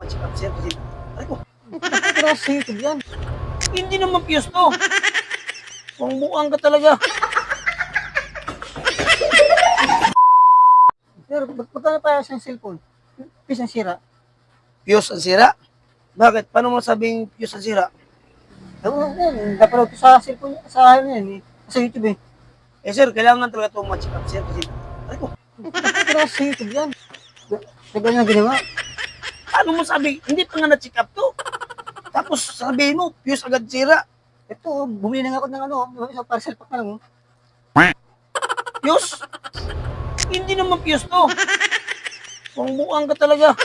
Check up, sir, kasi... Ay ko, Pero sa YouTube yan. hindi naman fuse to. Pangbuang ka talaga. Pero magkano pa sa cellphone? Pisang sira. Fuse ang sira? Bakit? Paano mo sabing fuse ang sira? Ewan ko, napanood ko sa cellphone, sa ano yan eh. Sa YouTube eh. Eh sir, kailangan talaga itong ma-check up, sir, kasi... Ay ko, Pero sa YouTube yan. Tagal na ginawa. paano mo sabi? Hindi pa nga na-check up to. Tapos sabihin mo, fuse agad sira. Ito, bumili na nga ako ng ano, sa parcel pack na lang. Fuse? Hindi naman fuse to. Pangbuang ka talaga.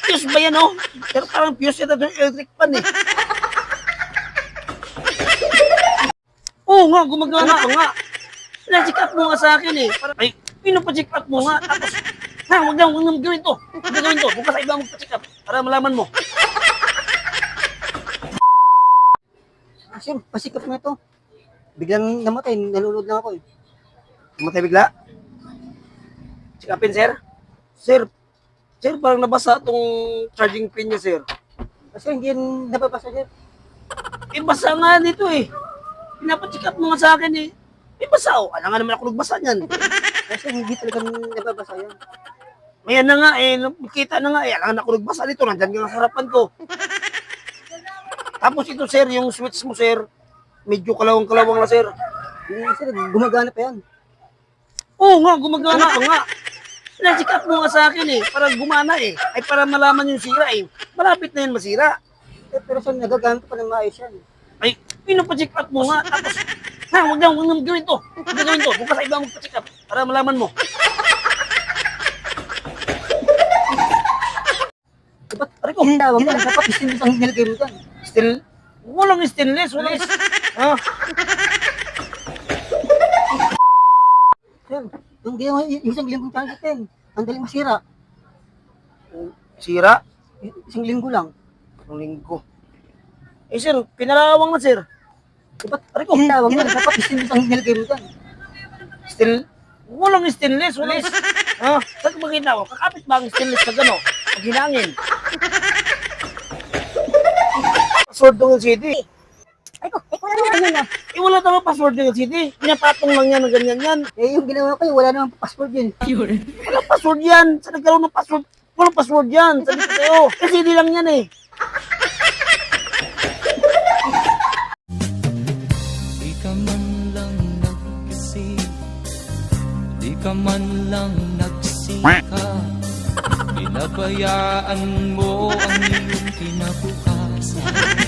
Fuse ba yan, oh? Pero parang fuse yata itong electric fan, eh. Oo nga, gumagana ka nga. Na-check up mo nga sa akin, eh. Parang, ay, pinapacheck up mo nga. Tapos, ha, huwag nang gawin to. Huwag na gawin to. Bukas sa iba magpa-check up para malaman mo. Sir, pasikap na ito. Biglang namatay, nalulod lang ako eh. Matay bigla. Check upin, sir. Sir, parang nabasa itong charging pin niya, sir. Kasi hindi yan nababasa sir. Eh, basa nga dito, eh. Pinapacheck up mo nga sa akin, eh. Eh, basa, oh. Alam nga naman ako nagbasa niyan. Kasi hindi talaga nababasa yan. Ayan na nga, eh. Nakita na nga, eh. Alam nga ako nagbasa dito. Nandyan ka nga sa harapan ko. Tapos ito, sir, yung switch mo, sir. Medyo kalawang-kalawang na, sir. Hindi sir, gumagana pa yan. Oo nga, gumagana pa nga. Na-check up mo nga sa akin, eh. Para gumana, eh. Ay, para malaman yung sira, eh. Malapit na yan masira. Eh, pero sir, nagagamit pa ng maayos yan. Ay, pinapacheck up mo nga. Tapos, ha, huwag nang gawin to. Huwag na gawin to. Bukas sa iba magpa-check up para malaman mo. Dapat, Aray ko, hinawag mo, dapat stainless ang nilagay mo dyan. walang stainless, walang ha? Sir, yung ginawa, yung isang linggong charger din. Ang daling masira. Sira? Isang linggo lang. Ang linggo. Eh, sir, pinalawang na, sir. Dapat, Aray ko, hinawag mo, dapat stainless ang nilagay mo dyan. walang stainless, walang ha? Saan ko makita ko? Kakapit ba ang stainless sa gano? Pag hinangin. Password ng LCD. Ay ko, wala naman yun ah. Eh, wala naman password ng LCD. Pinapatong lang yan ng ganyan yan. Eh, yung ginawa ko, wala naman passport yun. Walang password yan. Sa nagkaroon ng password, walang password yan. Sabi ko sa'yo. LCD lang yan eh. Di ka man lang nag-isip, di ka man lang nagsika, pinabayaan mo ang iyong kinabukasan.